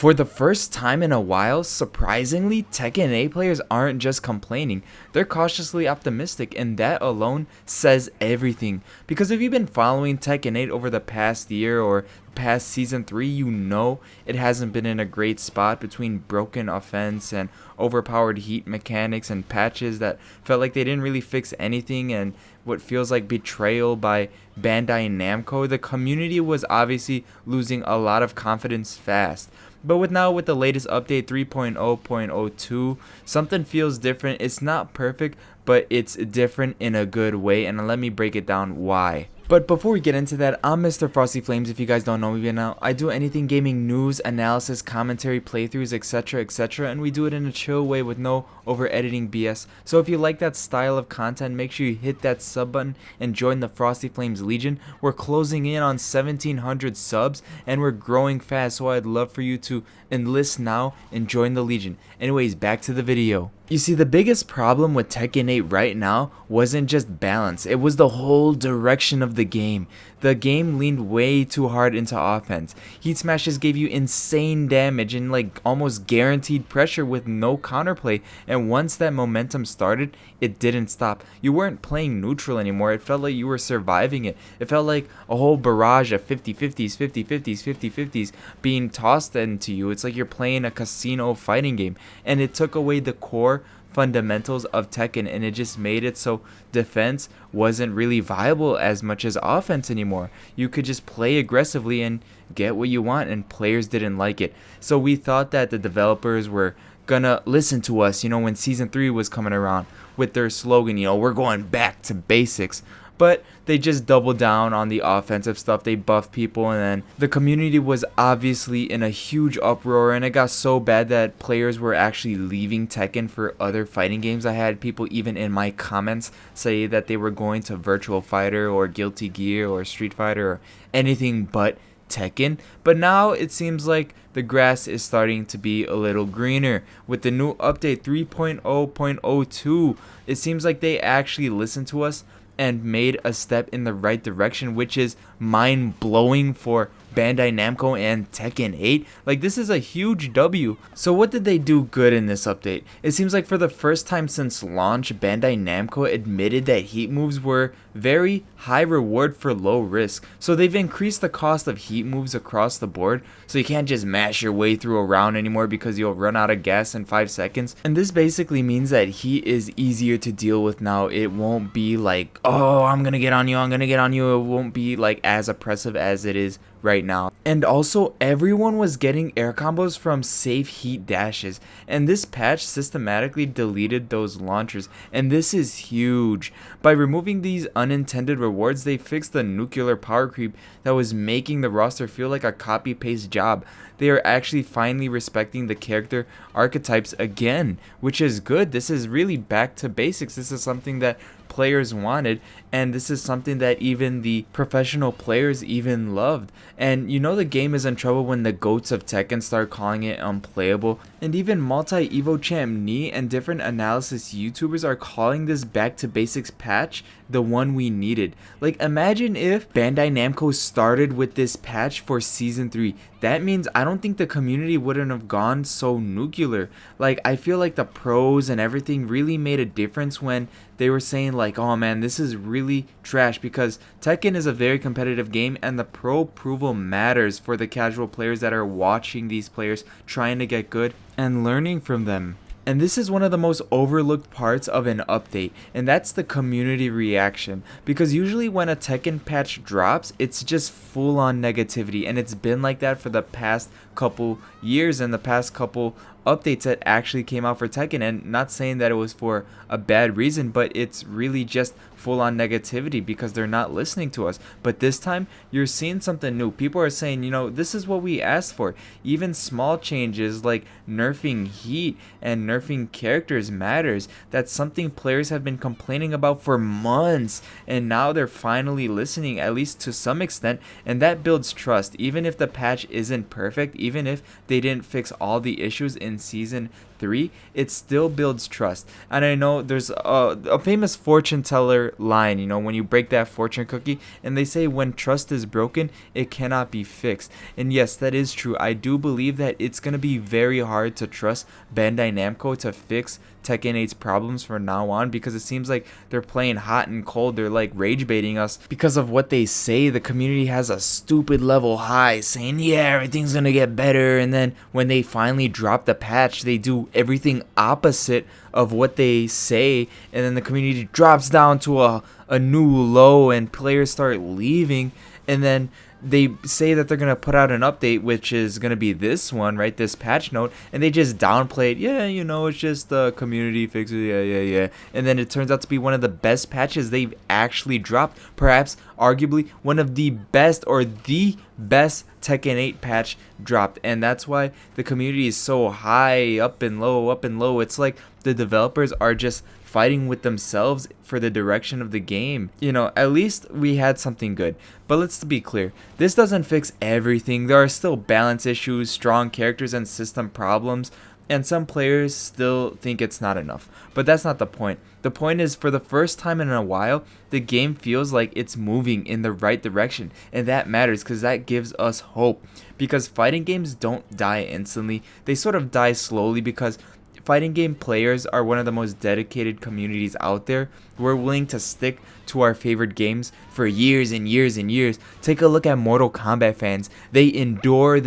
For the first time in a while, surprisingly, Tekken 8 players aren't just complaining, they're cautiously optimistic, and that alone says everything. Because if you've been following Tekken 8 over the past year or past Season 3, you know it hasn't been in a great spot between broken offense and overpowered heat mechanics and patches that felt like they didn't really fix anything, and what feels like betrayal by Bandai Namco. The community was obviously losing a lot of confidence fast. But with the latest update 3.0.02, something feels different. It's not perfect, but it's different in a good way, and let me break it down why. But before we get into that, I'm MrFrostyFlamez. If you guys don't know me by now, I do anything gaming news, analysis, commentary, playthroughs, etc, and we do it in a chill way with no over editing BS. So if you like that style of content, make sure you hit that sub button and join the FrostyFlamez Legion. We're closing in on 1700 subs and we're growing fast, so I'd love for you to enlist now and join the Legion. Anyways, back to the video. You see, the biggest problem with Tekken 8 right now wasn't just balance, it was the whole direction of the game. The game leaned way too hard into offense. Heat smashes gave you insane damage and like almost guaranteed pressure with no counterplay, and once that momentum started, it didn't stop. You weren't playing neutral anymore, it felt like you were surviving it. It felt like a whole barrage of 50-50s, 50-50s, 50-50s being tossed into you. It's like you're playing a casino fighting game, and it took away the core fundamentals of Tekken, and it just made it so defense wasn't really viable as much as offense anymore. You could just play aggressively and get what you want, and players didn't like it. So we thought that the developers were gonna listen to us, when Season 3 was coming around with their slogan, we're going back to basics. But they just doubled down on the offensive stuff. They buffed people, and then the community was obviously in a huge uproar, and it got so bad that players were actually leaving Tekken for other fighting games. I had people even in my comments say that they were going to Virtual Fighter or Guilty Gear or Street Fighter or anything but Tekken. But now it seems like the grass is starting to be a little greener with the new update 3.0.02. It seems like they actually listened to us and made a step in the right direction, which is mind-blowing for Bandai Namco and Tekken 8. Like, this is a huge W. So what did they do good in this update? It seems like for the first time since launch, Bandai Namco admitted that heat moves were very high reward for low risk. So they've increased the cost of heat moves across the board, so you can't just mash your way through a round anymore because you'll run out of gas in 5 seconds. And this basically means that heat is easier to deal with now. It won't be like, oh, I'm gonna get on you, It won't be like as oppressive as it is right now. And also, everyone was getting air combos from safe heat dashes, and this patch systematically deleted those launchers, and this is huge. By removing these unintended rewards, they fixed the nuclear power creep that was making the roster feel like a copy-paste job. They are actually finally respecting the character archetypes again, which is good. This is really back to basics. This is something that players wanted, and this is something that even the professional players even loved. And the game is in trouble when the goats of Tekken start calling it unplayable, and even multi-evo champ Knee and different analysis YouTubers are calling this back to basics patch the one we needed. Like, imagine if Bandai Namco started with this patch for Season 3. That means I don't think the community wouldn't have gone so nuclear. Like, I feel like the pros and everything really made a difference when they were saying like, oh man, this is really trash, because Tekken is a very competitive game, and the pro approval matters for the casual players that are watching these players trying to get good and learning from them. And this is one of the most overlooked parts of an update, and that's the community reaction. Because usually when a Tekken patch drops, it's just full on negativity, and it's been like that for the past couple years and the past couple updates that actually came out for Tekken. And not saying that it was for a bad reason, but it's really just full on negativity because they're not listening to us. But this time you're seeing something new. People are saying, this is what we asked for. Even small changes like nerfing heat and nerfing characters matters. That's something players have been complaining about for months, and now they're finally listening, at least to some extent, and that builds trust. Even if the patch isn't perfect, even if they didn't fix all the issues in season 3, it still builds trust. And I know there's a famous fortune teller line, you know, when you break that fortune cookie, and they say when trust is broken, it cannot be fixed. And yes, that is true. I do believe that it's going to be very hard to trust Bandai Namco to fix Tekken 8's problems from now on, because it seems like they're playing hot and cold. They're like rage baiting us because of what they say. The community has a stupid level high saying, yeah, everything's gonna get better, and then when they finally drop the patch, they do everything opposite of what they say, and then the community drops down to a new low and players start leaving. And then they say that they're going to put out an update, which is going to be this one, right? This patch note. And they just downplay it. Yeah, you know, it's just the community fixes it. Yeah. And then it turns out to be one of the best patches they've actually dropped. Perhaps, arguably, one of the best or the best Tekken 8 patch dropped. And that's why the community is so high, up and low, up and low. It's like the developers are just fighting with themselves for the direction of the game. You know, at least we had something good. But let's be clear, this doesn't fix everything. There are still balance issues, strong characters, and system problems, and some players still think it's not enough. But that's not the point. The point is, for the first time in a while, the game feels like it's moving in the right direction, and that matters because that gives us hope. Because fighting games don't die instantly, they sort of die slowly, because fighting game players are one of the most dedicated communities out there. We're willing to stick to our favorite games for years and years and years. Take a look at Mortal Kombat fans. They endure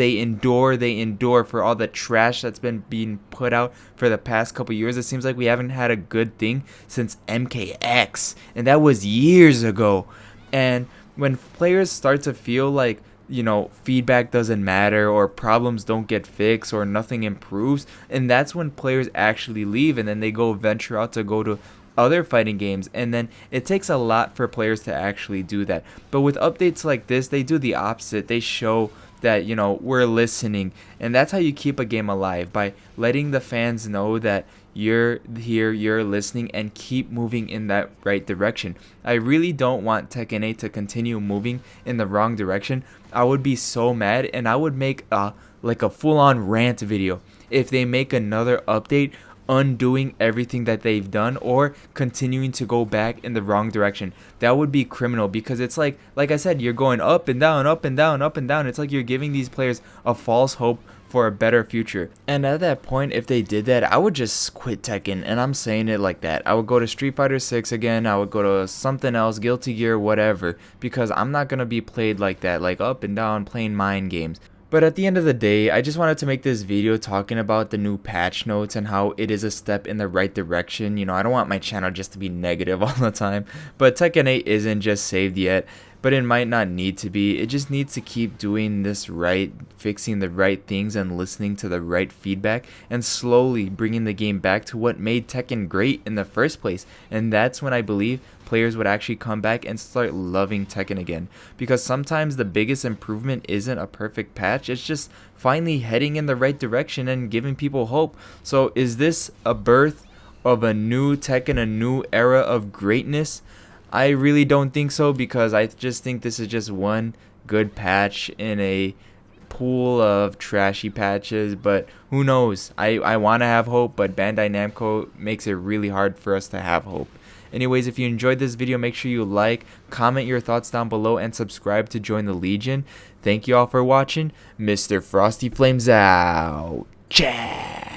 for all the trash that's been being put out for the past couple years. It seems like we haven't had a good thing since MKX, and that was years ago. And when players start to feel like, you know, feedback doesn't matter, or problems don't get fixed, or nothing improves, and that's when players actually leave, and then they go venture out to go to other fighting games. And then it takes a lot for players to actually do that. But with updates like this, they do the opposite. They show that, you know, we're listening, and that's how you keep a game alive, by letting the fans know that you're here, you're listening, and keep moving in that right direction. I really don't want Tekken 8 to continue moving in the wrong direction. I would be so mad, and I would make a full-on rant video if they make another update undoing everything that they've done, or continuing to go back in the wrong direction. That would be criminal, because it's like I said, you're going up and down, up and down, up and down. It's like you're giving these players a false hope for a better future. And at that point, if they did that, I would just quit Tekken, and I'm saying it like that. I would go to Street Fighter 6 again. I would go to something else, Guilty Gear, whatever, because I'm not gonna be played like that, like up and down, playing mind games. But at the end of the day, I just wanted to make this video talking about the new patch notes and how it is a step in the right direction. You know, I don't want my channel just to be negative all the time, but Tekken 8 isn't just saved yet, but it might not need to be. It just needs to keep doing this right, fixing the right things and listening to the right feedback, and slowly bringing the game back to what made Tekken great in the first place. And that's when I believe players would actually come back and start loving Tekken again. Because sometimes the biggest improvement isn't a perfect patch, it's just finally heading in the right direction and giving people hope. So is this a birth of a new Tekken, a new era of greatness? I really don't think so, because I just think this is just one good patch in a pool of trashy patches. But who knows? I want to have hope, but Bandai Namco makes it really hard for us to have hope. Anyways, if you enjoyed this video, make sure you like, comment your thoughts down below, and subscribe to join the Legion. Thank you all for watching. MrFrostyFlamez out. Ciao.